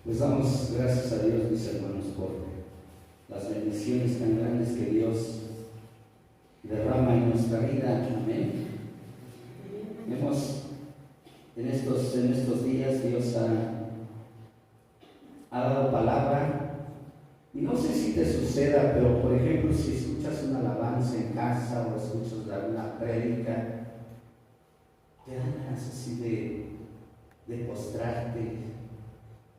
Pues damos gracias a Dios, mis hermanos, por las bendiciones tan grandes que Dios derrama en nuestra vida. Amén. En estos días Dios ha dado palabra, y no sé si te suceda, pero por ejemplo, si escuchas una alabanza en casa o escuchas alguna prédica, te dan ganas así de postrarte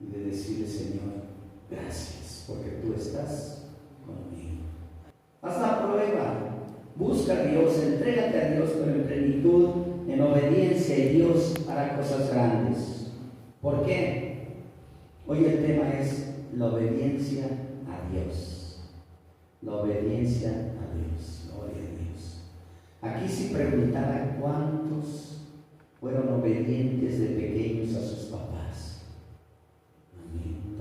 y de decirle: Señor, gracias, porque tú estás conmigo. Haz la prueba, busca a Dios, entrégate a Dios, pero en plenitud, en obediencia, y Dios hará cosas grandes. ¿Por qué? Hoy el tema es la obediencia a Dios. La obediencia a Dios, gloria a Dios. Aquí si preguntara cuántos fueron obedientes de pequeños a sus papás. Amén,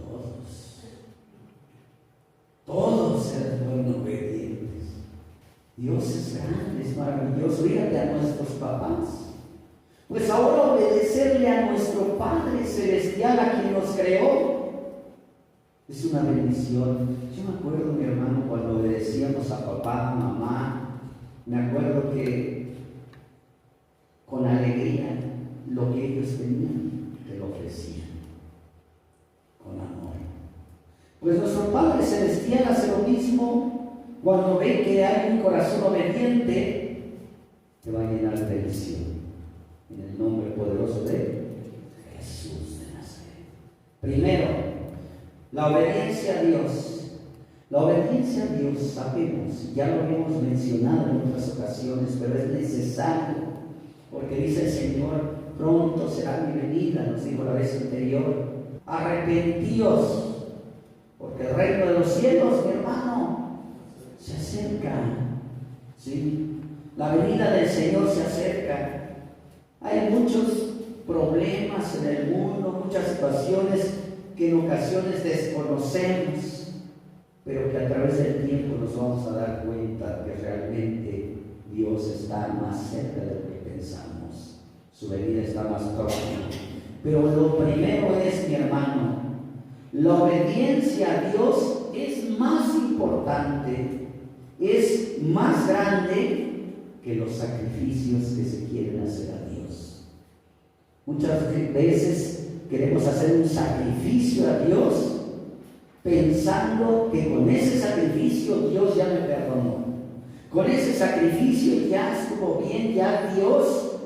todos fueron obedientes. Dios es grande, es maravilloso. Fíjate a nuestros papás. Pues ahora obedecerle a nuestro Padre Celestial, a quien nos creó, es una bendición. Yo me acuerdo, mi hermano, cuando obedecíamos a papá, mamá, me acuerdo que con alegría lo que ellos tenían, te lo ofrecían, con amor. Pues nuestro Padre Celestial hace lo mismo. Cuando ve que hay un corazón obediente, te va a llenar de bendición. En el nombre poderoso de Jesús de Nazaret. Primero, la obediencia a Dios. La obediencia a Dios, sabemos, ya lo hemos mencionado en otras ocasiones, pero es necesario, porque dice el Señor: pronto será mi venida, nos dijo la vez anterior. Arrepentíos, porque el reino de los cielos, mi hermano, se acerca. ¿Sí? La venida del Señor se acerca. Hay muchos problemas en el mundo, muchas situaciones que en ocasiones desconocemos, pero que a través del tiempo nos vamos a dar cuenta que realmente Dios está más cerca de lo que pensamos. Su venida está más próxima. Pero lo primero es, mi hermano, la obediencia a Dios es más importante, es más grande que los sacrificios que se quieren hacer a Dios. Muchas veces queremos hacer un sacrificio a Dios pensando que con ese sacrificio Dios ya me perdonó. Con ese sacrificio ya estuvo bien, ya Dios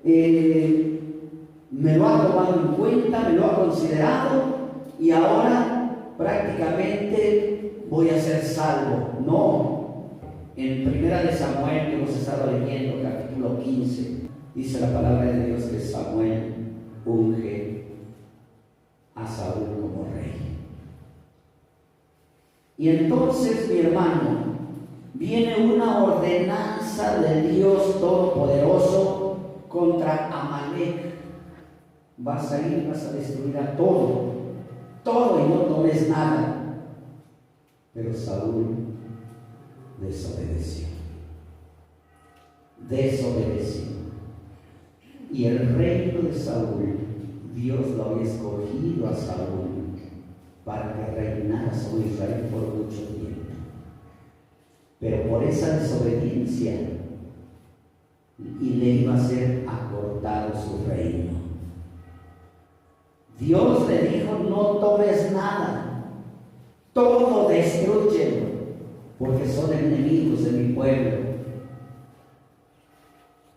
me lo ha tomado en cuenta, me lo ha considerado, y ahora prácticamente voy a ser salvo. No. En 1 Samuel, que hemos estado leyendo, capítulo 15, dice la palabra de Dios que Samuel unge a Saúl como rey. Y entonces, mi hermano, viene una ordenanza del Dios Todopoderoso contra Amalek. Vas a ir, vas a destruir a todo, y no tomes nada. Pero Saúl desobedeció. Y el reino de Saúl, Dios lo había escogido a Saúl para que reinara sobre Israel por mucho tiempo. Pero por esa desobediencia, y le iba a ser acortado su reino. Dios le dijo: no tomes nada, todo destrúyelo, porque son enemigos de mi pueblo.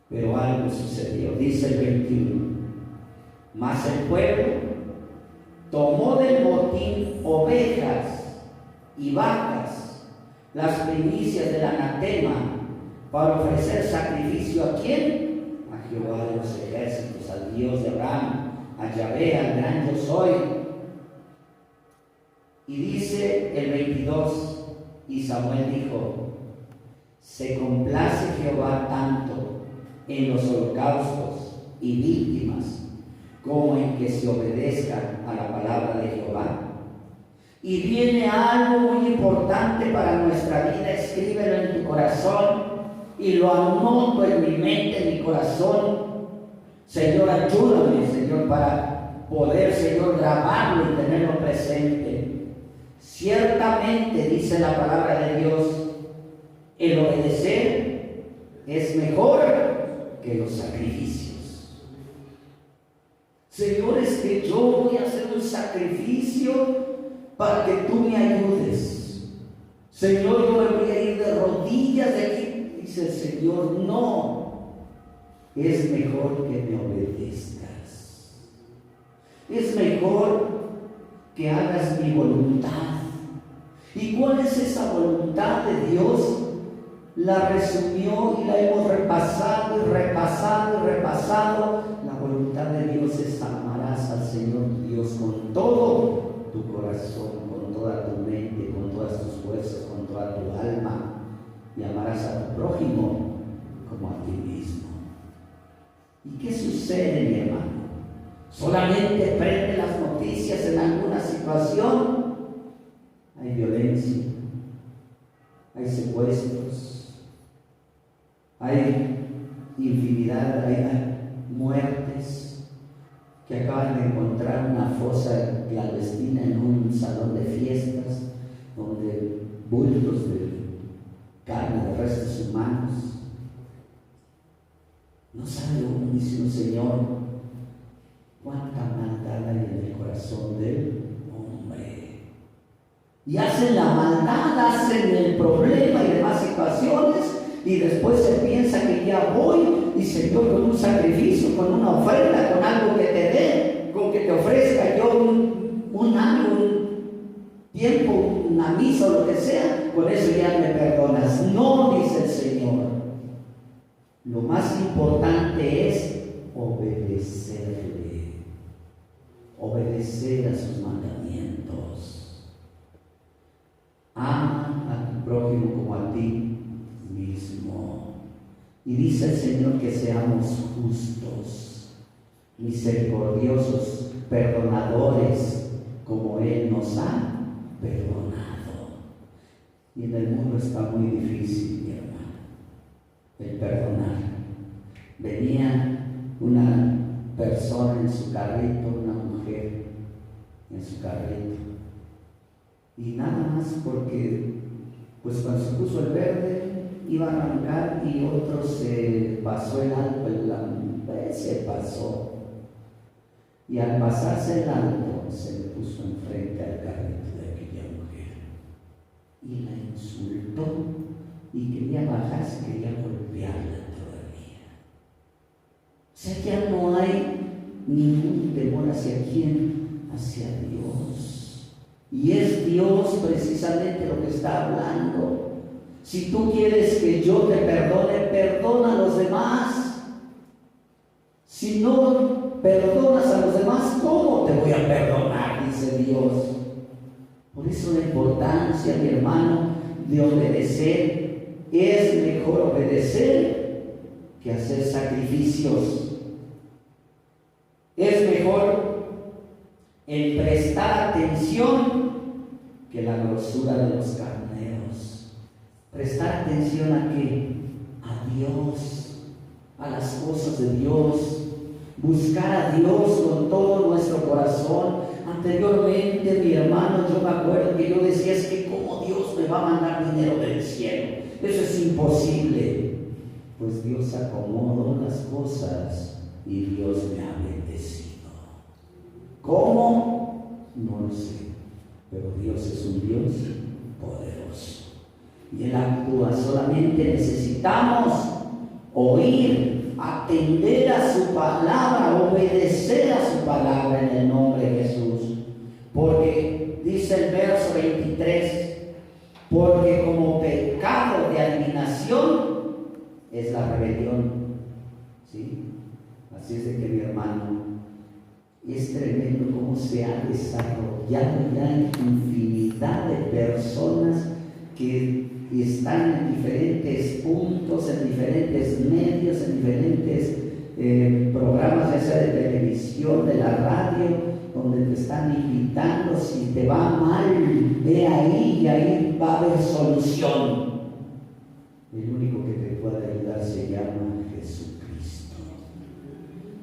Pero algo sucedió, dice el 21. Mas el pueblo tomó del botín ovejas y vacas, las primicias del anatema, para ofrecer sacrificio ¿a quién? A Jehová de los ejércitos, al Dios de Abraham, a Yahvé, al gran yo soy. Y dice el 22, y Samuel dijo: se complace Jehová tanto en los holocaustos y víctimas como en que se obedezca a la palabra de Jehová. Y viene algo muy importante para nuestra vida, escríbelo en tu corazón y lo anoto en mi mente, en mi corazón. Señor, ayúdame, Señor, para poder, Señor, grabarlo y tenerlo presente Ciertamente, dice la palabra de Dios, el obedecer es mejor que los sacrificios. Señor, es que yo voy a hacer un sacrificio para que tú me ayudes. Señor, yo me voy a ir de rodillas de aquí. Dice el Señor, no, es mejor que me obedezcas. Es mejor que hagas mi voluntad. ¿Y cuál es esa voluntad de Dios? La resumió y la hemos repasado y repasado y repasado. La voluntad de Dios es: amarás al Señor tu Dios con todo tu corazón, con toda tu mente, con todas tus fuerzas, con toda tu alma, y amarás a tu prójimo como a ti mismo. ¿Y qué sucede, mi hermano? Solamente prende las noticias en alguna situación. Hay violencia, hay secuestros, hay infinidad, hay muertes, que acaban de encontrar una fosa clandestina en un salón de fiestas donde bultos de carne, de restos humanos. No sabe uno, dice un Señor, cuánta maldad hay en el corazón del hombre. Y hacen la maldad, hacen el problema y demás situaciones, y después se piensa que ya voy y Señor, con un sacrificio, con una oferta, con algo que te dé, con que te ofrezca yo un año, un tiempo, una misa o lo que sea, con eso ya me perdonas. No, dice el Señor. Lo más importante es obedecerle, obedecer a sus mandamientos. Ama a tu prójimo como a ti mismo. Y dice el Señor que seamos justos, misericordiosos, perdonadores, como Él nos ha perdonado. Y en el mundo está muy difícil, mi hermano, el perdonar. Venía una persona en su carrito, una mujer en su carrito, y nada más porque pues cuando se puso el verde iba a arrancar y otro se pasó el alto, se pasó, y al pasarse el alto se le puso enfrente al carrito de aquella mujer y la insultó y quería bajarse, quería golpearla todavía. O sea, ya no hay ningún temor hacia quién, hacia Dios. Y es Dios precisamente lo que está hablando. Si tú quieres que yo te perdone, perdona a los demás. Si no perdonas a los demás, ¿cómo te voy a perdonar? Dice Dios. Por eso la importancia, mi hermano, de obedecer. Es mejor obedecer que hacer sacrificios. Es mejor el prestar atención que la grosura de los carneros. Prestar atención ¿a qué? A Dios, a las cosas de Dios. Buscar a Dios con todo nuestro corazón. Anteriormente, mi hermano, yo me acuerdo que yo decía: es que ¿cómo Dios me va a mandar dinero del cielo? Eso es imposible. Pues Dios acomodó las cosas y Dios me ha bendecido. ¿Cómo? No lo sé, pero Dios es un Dios poderoso y Él actúa. Solamente necesitamos oír, atender a su palabra, obedecer a su palabra en el nombre de Jesús. Porque dice el verso 23: porque como pecado de adivinación es la rebelión. ¿Sí? Así es de que, mi hermano, es tremendo cómo se ha desarrollado ya infinidad de personas que están en diferentes puntos, en diferentes medios, en diferentes programas, ya sea de televisión, de la radio, donde te están invitando: si te va mal, ve ahí y ahí va a haber solución. El único que te puede ayudar se llama Jesucristo,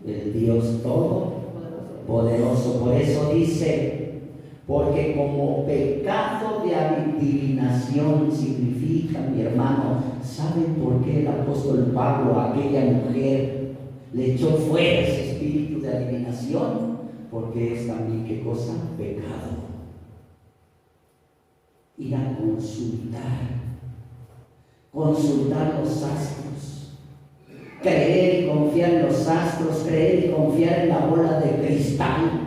el Dios Todopoderoso. Por eso dice: Porque como pecado de adivinación significa, mi hermano, ¿saben por qué el apóstol Pablo a aquella mujer le echó fuera ese espíritu de adivinación? Porque es también, ¿qué cosa? Pecado. Ir a consultar los astros, creer y confiar en los astros, creer y confiar en la bola de cristal,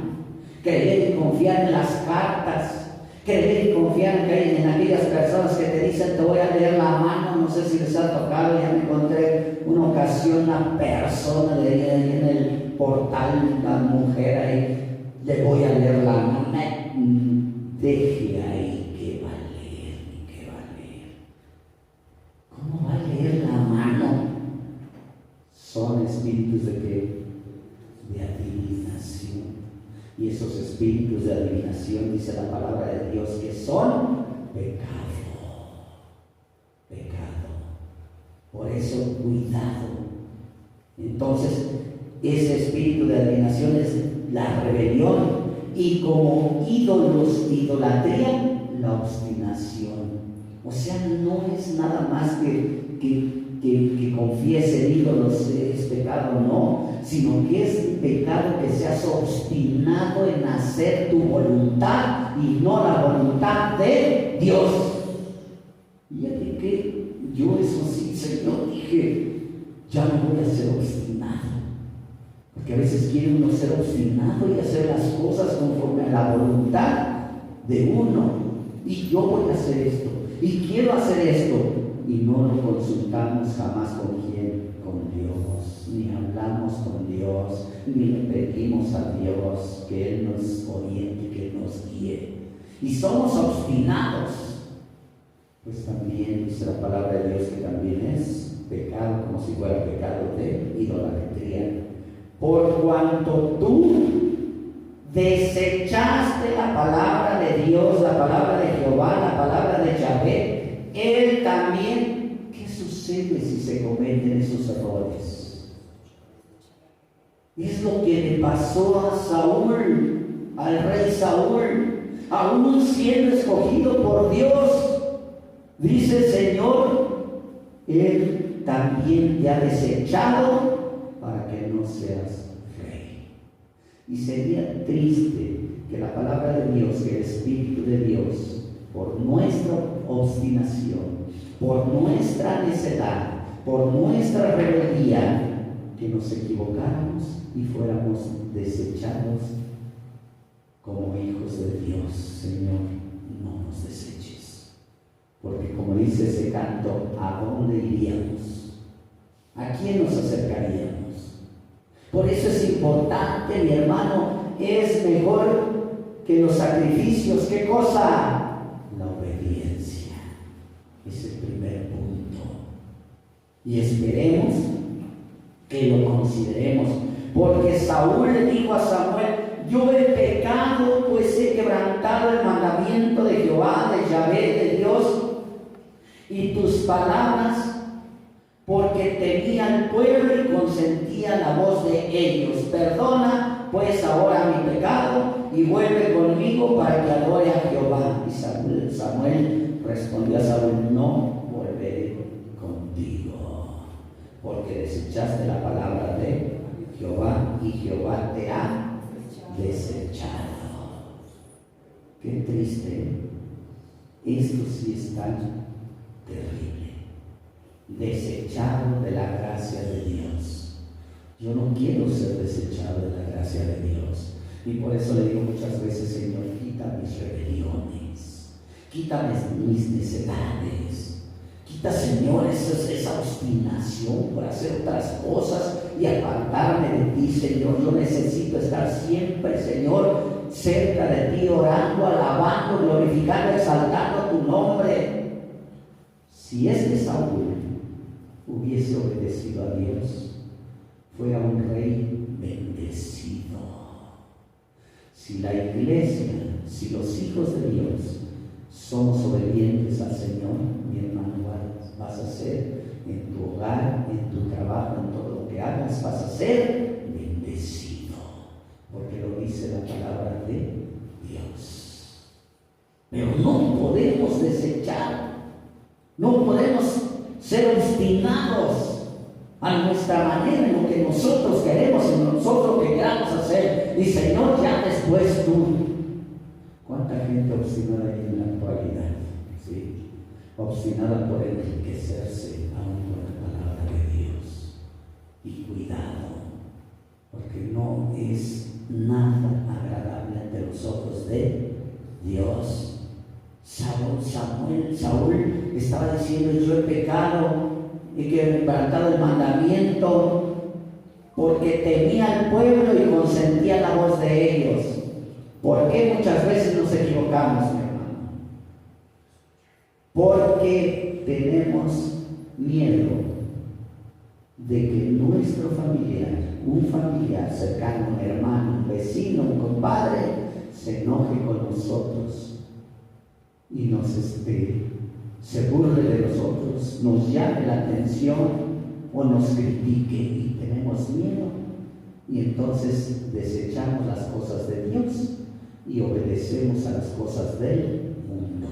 creer y confiar en las cartas, creer y confiar en aquellas personas que te dicen te voy a leer la mano. No sé si les ha tocado, ya me encontré una ocasión una persona de ahí en el portal, una mujer ahí, le voy a leer la mano. Deje ahí, ¿qué va a leer? Ni qué va a leer. ¿Cómo va a leer la mano? Son espíritus de qué? De adivinación. Y esos espíritus de adivinación, dice la palabra de Dios, que son pecado. Pecado. Por eso, cuidado. Entonces, ese espíritu de adivinación es la rebelión. Y como ídolos, idolatría, la obstinación. O sea, no es nada más que confiese en ídolos es pecado, no, sino que es pecado que seas obstinado en hacer tu voluntad y no la voluntad de Dios. Y ya que yo eso sí, Señor, dije, ya no voy a ser obstinado. Porque a veces quiere uno ser obstinado y hacer las cosas conforme a la voluntad de uno. Y yo voy a hacer esto, y quiero hacer esto, y no lo consultamos jamás con quién, con Dios, ni hablamos con Dios, ni le pedimos a Dios que Él nos oriente, que nos guíe. Y somos obstinados. Pues también dice la palabra de Dios que también es pecado, como si fuera pecado de idolatría. Por cuanto tú desechaste la palabra de Dios, la palabra de Jehová, la palabra de Yahvé, Él también, ¿qué sucede si se cometen esos errores? Es lo que le pasó a Saúl, al rey Saúl, aún siendo escogido por Dios. Dice el Señor, Él también te ha desechado para que no seas rey. Y sería triste que la palabra de Dios, que el Espíritu de Dios, por nuestra obstinación, por nuestra necedad, por nuestra rebeldía, que nos equivocáramos y fuéramos desechados como hijos de Dios. Señor, no nos deseches. Porque como dice ese canto, ¿a dónde iríamos? ¿A quién nos acercaríamos? Por eso es importante, mi hermano, es mejor que los sacrificios. ¿Qué cosa? La obediencia. Es el primer punto. Y esperemos que lo consideremos. Porque Saúl le dijo a Samuel, yo he pecado, pues he quebrantado el mandamiento de Jehová, de Yahvé, de Dios, y tus palabras, porque temía al pueblo y consentía la voz de ellos. Perdona pues ahora mi pecado y vuelve conmigo para que adore a Jehová. Y Samuel respondió a Saúl, no volveré contigo, porque desechaste la palabra de Jehová y Jehová te ha desechado. Qué triste. Esto sí es tan terrible. Desechado de la gracia de Dios. Yo no quiero ser desechado de la gracia de Dios. Y por eso le digo muchas veces, Señor, quita mis rebeliones, quita mis necedades, quita, Señor, esa obstinación por hacer otras cosas y apartarme de ti, Señor. Yo necesito estar siempre, Señor, cerca de ti, orando, alabando, glorificando, exaltando tu nombre. Si Saúl hubiese obedecido a Dios, fuera un rey bendecido. Si la iglesia, si los hijos de Dios somos obedientes al Señor, mi hermano, vas a ser en tu hogar, en tu trabajo, en todo lo que hagas, vas a ser bendecido, porque lo dice la palabra de Dios. Pero no podemos desechar, no podemos ser obstinados a nuestra manera en lo que nosotros queremos, en nosotros que queramos hacer. Y Señor, ya después tú. ¿Cuánta gente obstinada hay en la actualidad? ¿Sí? Obstinada por enriquecerse aún con la palabra de Dios. Y cuidado, porque no es nada agradable ante los ojos de Dios. Saúl estaba diciendo: yo he pecado y que he quebrantado el mandamiento, porque temía al pueblo y consentía la voz de ellos. ¿Por qué muchas veces nos equivocamos, mi hermano? Porque tenemos miedo de que nuestro familiar, un familiar cercano, un hermano, un vecino, un compadre, se enoje con nosotros y nos se burle de nosotros, nos llame la atención o nos critique, y tenemos miedo, y entonces desechamos las cosas de Dios y obedecemos a las cosas del mundo.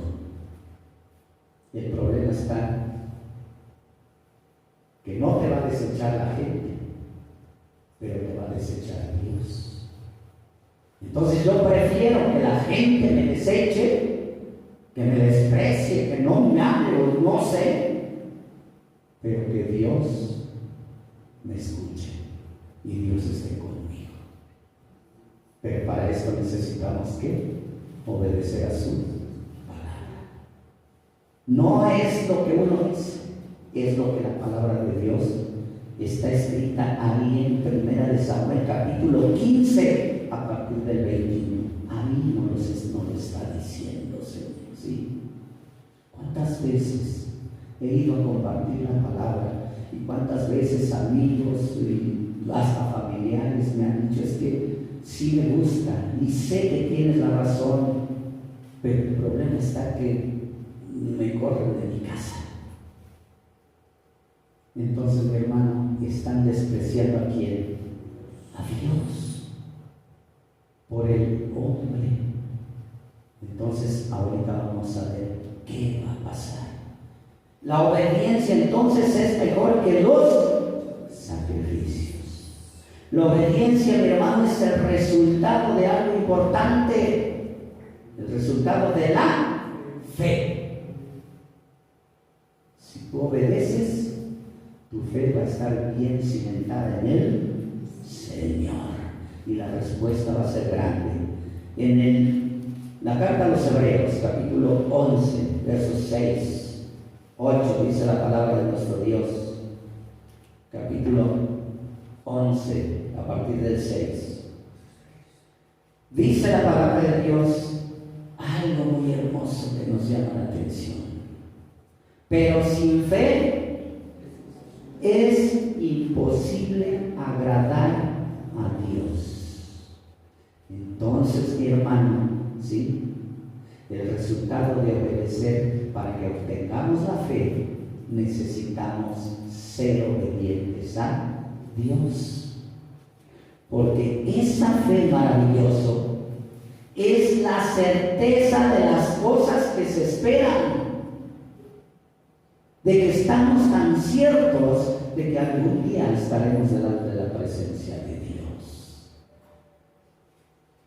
El problema está que no te va a desechar la gente, pero te va a desechar Dios. Entonces yo prefiero que la gente me deseche, que me desprecie, que no me hable o no sé, pero que Dios me escuche y Dios esté conmigo. Pero para esto necesitamos que obedecer a su palabra. No es lo que uno dice, es lo que la palabra de Dios está escrita ahí en 1 Samuel capítulo 15 a partir del 21. Ahí no lo está diciendo, Señor. ¿Sí? ¿Cuántas veces he ido a compartir la palabra y cuántas veces amigos y hasta familiares me han dicho: es que sí me gusta y sé que tienes la razón, pero el problema está que me corren de mi casa? Entonces, mi hermano, están despreciando ¿a quién? A Dios por el hombre. Entonces, ahorita vamos a ver qué va a pasar. La obediencia entonces es mejor que los sacrificios. La obediencia, mi hermano, es el resultado de algo importante, el resultado de la fe. Si tú obedeces, tu fe va a estar bien cimentada en el Señor, y la respuesta va a ser grande. En la carta a los Hebreos, capítulo 11, versos 6, 8, dice la palabra de nuestro Dios. Capítulo 11, a partir del 6. Dice la palabra de Dios algo muy hermoso que nos llama la atención. Pero sin fe es imposible agradar a Dios. Entonces, mi hermano, ¿sí? El resultado de obedecer, para que obtengamos la fe, necesitamos ser obedientes a Dios. Porque esa fe maravillosa es la certeza de las cosas que se esperan, de que estamos tan ciertos de que algún día estaremos delante de la presencia de Dios.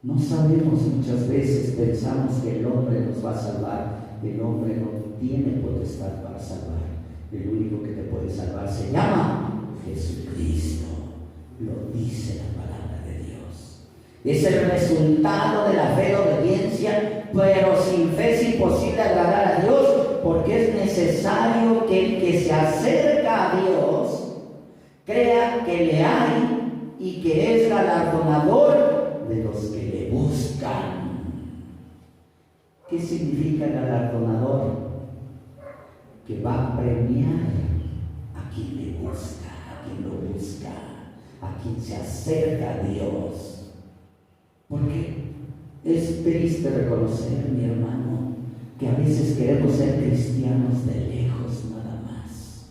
No sabemos, muchas veces pensamos que el hombre nos va a salvar. El hombre no tiene potestad para salvar. El único que te puede salvar se llama Jesucristo. Lo dice la palabra de Dios. Es el resultado de la fe de obediencia, pero sin fe es imposible agradar a Dios, porque es necesario que el que se acerca a Dios crea que le hay y que es galardonador de los que le buscan. ¿Qué significa galardonador? Que va a premiar a quien le busca, a quien lo busca, a quien se acerca a Dios. Porque es triste reconocer, mi hermano, que a veces queremos ser cristianos de lejos nada más,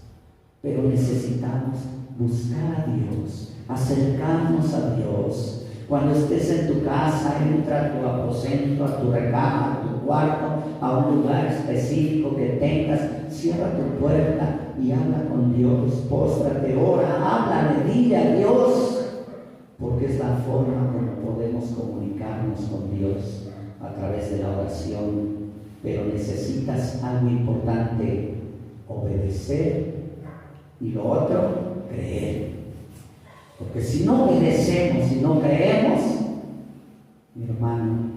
pero necesitamos buscar a Dios, acercarnos a Dios, Cuando estés en tu casa, entra a tu aposento, a tu recámara, a tu cuarto, a un lugar específico que tengas, cierra tu puerta y habla con Dios, póstrate, ora, háblale, dile a Dios, porque es la forma como podemos comunicarnos con Dios a través de la oración. Pero necesitas algo importante: obedecer, y lo otro, creer. Porque si no obedecemos, si no creemos, mi hermano,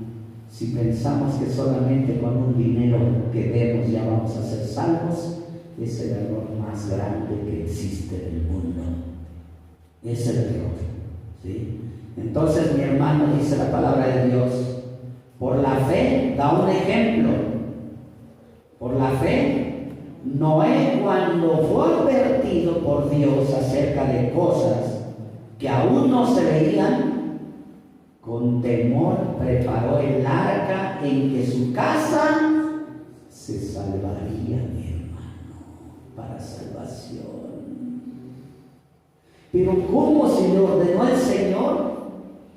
si pensamos que solamente con un dinero que demos ya vamos a ser salvos, es el error más grande que existe en el mundo. Es el error, ¿sí? Entonces, mi hermano, dice la palabra de Dios, por la fe, da un ejemplo. Por la fe, Noé, cuando fue advertido por Dios acerca de cosas que aún no se veían, con temor preparó el arca en que su casa se salvaría, mi hermano, para salvación. Pero ¿cómo se le ordenó el Señor?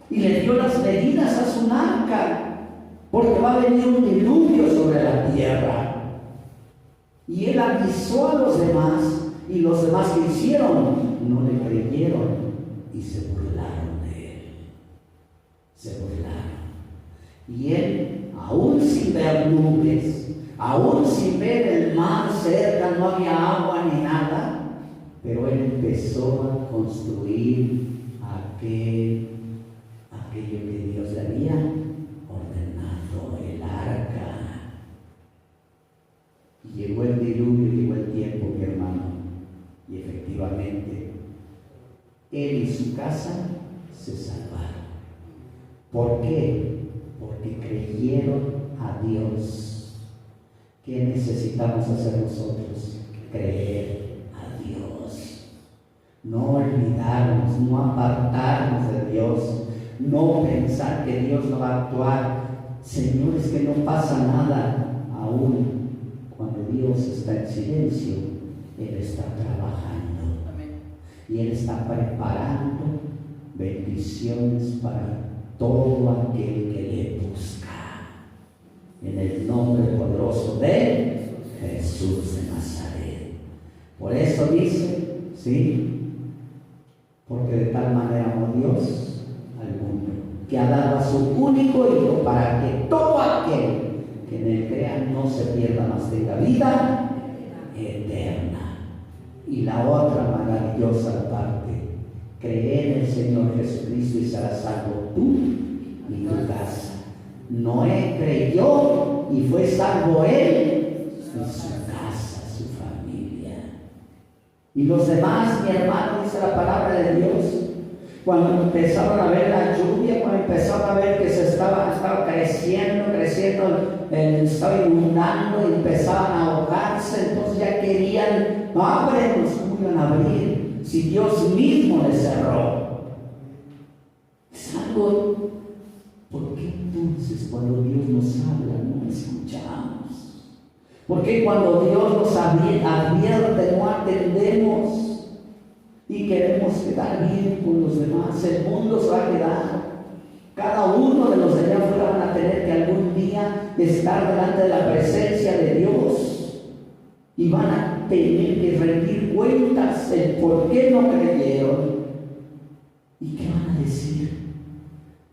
Y le dio las medidas a su arca, porque va a venir un diluvio sobre la tierra. Y él avisó a los demás, y los demás que hicieron no le creyeron y se burlaron de él. Se burlaron. Y él, aún sin ver nubes, aún sin ver el mar cerca, no había agua ni nada, pero él empezó a construir aquello que Dios le había ordenado, el arca. Y llegó el diluvio, llegó el tiempo, mi hermano, y efectivamente él y su casa se salvaron. ¿Por qué? Porque creyeron a Dios. ¿Qué necesitamos hacer nosotros? Creer a Dios. No olvidarnos, no apartarnos de Dios, no pensar que Dios no va a actuar. Señor, es que no pasa nada. Aún cuando Dios está en silencio, Él está trabajando. Y Él está preparando bendiciones para todo aquel que le busca. En el nombre poderoso de Jesús de Nazaret. Por eso dice, ¿sí? Porque de tal manera amó Dios al mundo, que ha dado a su único Hijo, para que todo aquel que en Él crea no se pierda, mas tenga vida eterna. Y la otra maravillosa parte: cree en el Señor Jesucristo y serás salvo tú y tu casa. Noé creyó y fue salvo él y su casa, su familia. Y los demás, mi hermano, dice la palabra de Dios, cuando empezaron a ver la lluvia, cuando empezaron a ver que se estaba creciendo, estaba inundando y empezaban a ahogarse, entonces ya querían, ábrenos, ¿cómo iban a abrir si Dios mismo les cerró? Es algo. ¿Por qué entonces cuando Dios nos habla no escuchamos? ¿Por qué cuando Dios nos advierte no atendemos? Y queremos quedar bien con los demás. El mundo se va a quedar. Cada uno de los de allá afuera van a tener que algún día estar delante de la presencia de Dios. Y van a tener que rendir cuentas del por qué no creyeron. ¿Y qué van a decir?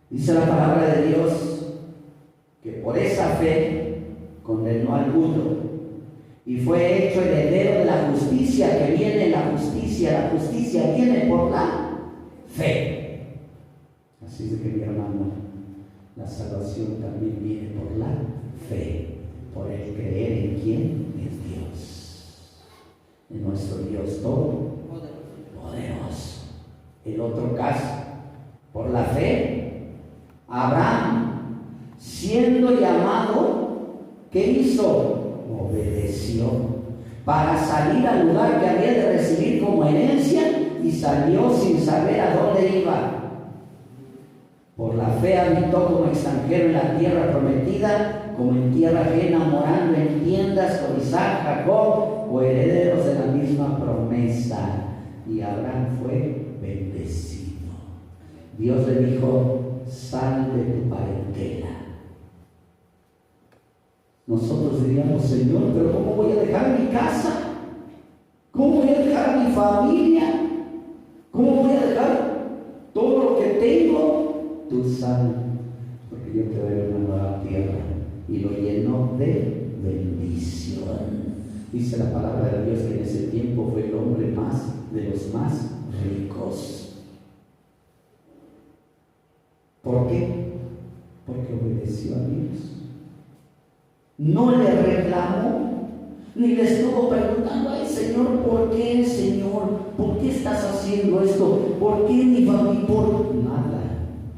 Dice la palabra de Dios que por esa fe condenó al mundo y fue hecho heredero de la justicia, que viene la justicia viene por la fe. Así es que, mi hermano, la salvación también viene por la fe, por el creer en quién es Dios, en nuestro Dios todopoderoso. El otro caso, por la fe, Abraham, siendo llamado, ¿qué hizo? Obedeció para salir al lugar que había de recibir como herencia, y salió sin saber a dónde iba. Por la fe habitó como extranjero en la tierra prometida, como en tierra ajena, morando en tiendas con Isaac, Jacob, o herederos de la misma promesa. Y Abraham fue bendecido. Dios le dijo: sal de tu parentela. Nosotros diríamos, Señor, pero ¿cómo voy a dejar mi casa? ¿Cómo voy a dejar mi familia? ¿Cómo voy a dejar todo lo que tengo? Tú sal, porque yo te doy una nueva tierra. Y lo llenó de bendición. Dice la palabra de Dios que en ese tiempo fue el hombre de los más ricos. ¿Por qué? Porque obedeció a Dios. No le reclamó, ni le estuvo preguntando, ay Señor, ¿por qué, Señor? ¿Por qué estás haciendo esto? ¿Por qué mi familia? Por nada.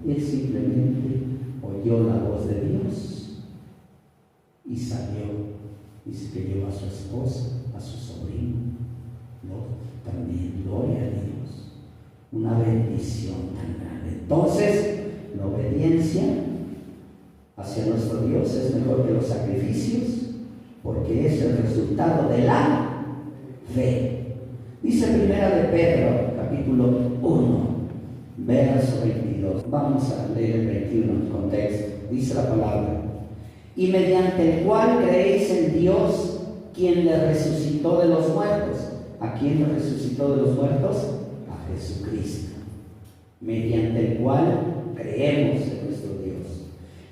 Él simplemente oyó la voz de Dios y salió. Dice que llevó a su esposa, a su sobrino. No, también, gloria a Dios. Una bendición tan grande. Entonces, la obediencia hacia nuestro Dios es mejor que los sacrificios, porque es el resultado de la fe. Dice Primera de Pedro, capítulo 1, verso 22. Vamos a leer el 21 en contexto. Dice la palabra: y mediante el cual creéis en Dios, quien le resucitó de los muertos. ¿A quién le resucitó de los muertos? A Jesucristo. Mediante el cual creemos en nuestro Dios.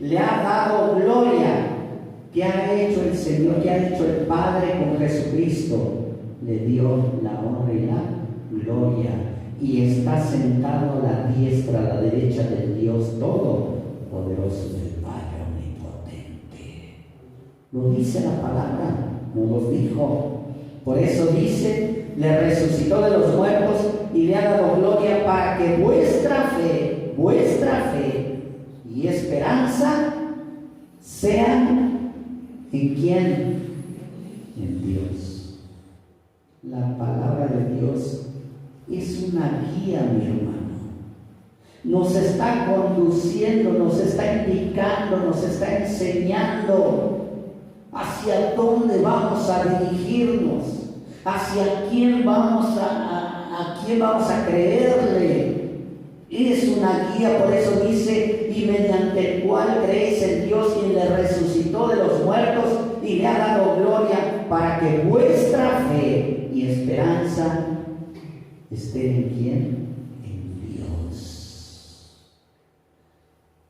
Le ha dado gloria. ¿Qué ha hecho el Señor? ¿Qué ha hecho el Padre con Jesucristo? Le dio la honra y la gloria. Y está sentado a la diestra, a la derecha del Dios Todopoderoso, del Padre Omnipotente. Lo dice la palabra, no lo dijo. Por eso dice, le resucitó de los muertos y le ha dado gloria para que vuestra fe y esperanza sean ¿en quién? En Dios. La palabra de Dios es una guía, mi hermano. Nos está conduciendo, nos está indicando, nos está enseñando hacia dónde vamos a dirigirnos, hacia quién vamos a quién vamos a creerle. Es una guía, por eso dice, y mediante el cual creéis en Dios, quien le resucitó de los muertos y le ha dado gloria, para que vuestra fe y esperanza estén en quién? En Dios.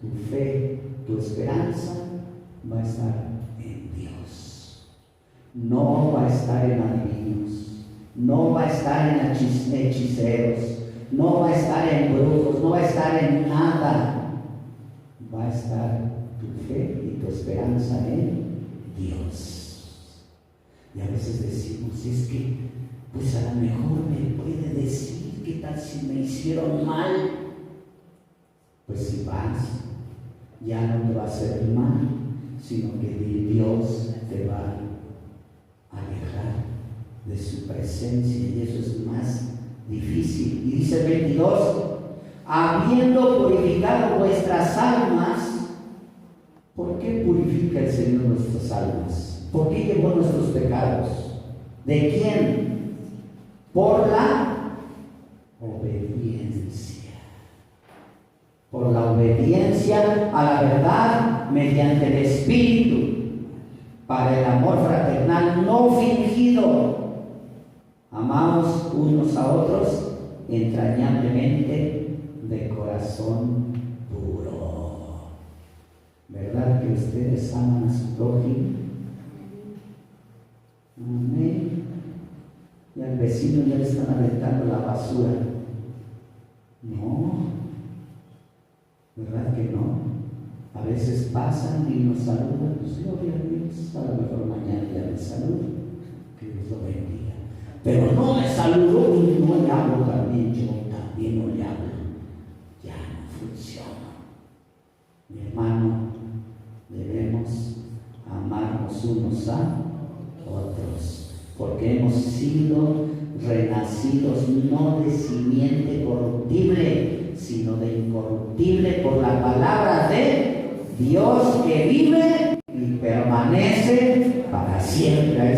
Tu fe, tu esperanza va a estar en Dios. No va a estar en adivinos, no va a estar en hechiceros, no va a estar en brujos, no va a estar en nada. Va a estar tu fe y tu esperanza en Dios. Y a veces decimos, es que, pues a lo mejor me puede decir, ¿qué tal si me hicieron mal? Pues si vas, ya no te va a hacer mal, sino que Dios te va a alejar de su presencia, y eso es más difícil. Y dice el 22, habiendo purificado vuestras almas. ¿Por qué purifica el Señor nuestras almas? ¿Por qué llevó nuestros pecados? ¿De quién? Por la obediencia. Por la obediencia a la verdad mediante el Espíritu, para el amor fraternal no fingido. Amamos unos a otros entrañablemente de corazón puro. ¿Verdad que ustedes aman a su prójimo? Amén. Y al vecino ya le están aventando la basura. No, ¿verdad que no? A veces pasan y nos saludan, pues gloria a Dios, a lo mejor mañana ya les saludo, que Dios lo bendiga. Pero no me saludó y no le hablo también, yo también no le hablo. Ya no funciona. Mi hermano, debemos amarnos unos a otros, porque hemos sido renacidos no de simiente corruptible, sino de incorruptible, por la palabra de Dios que vive y permanece para siempre.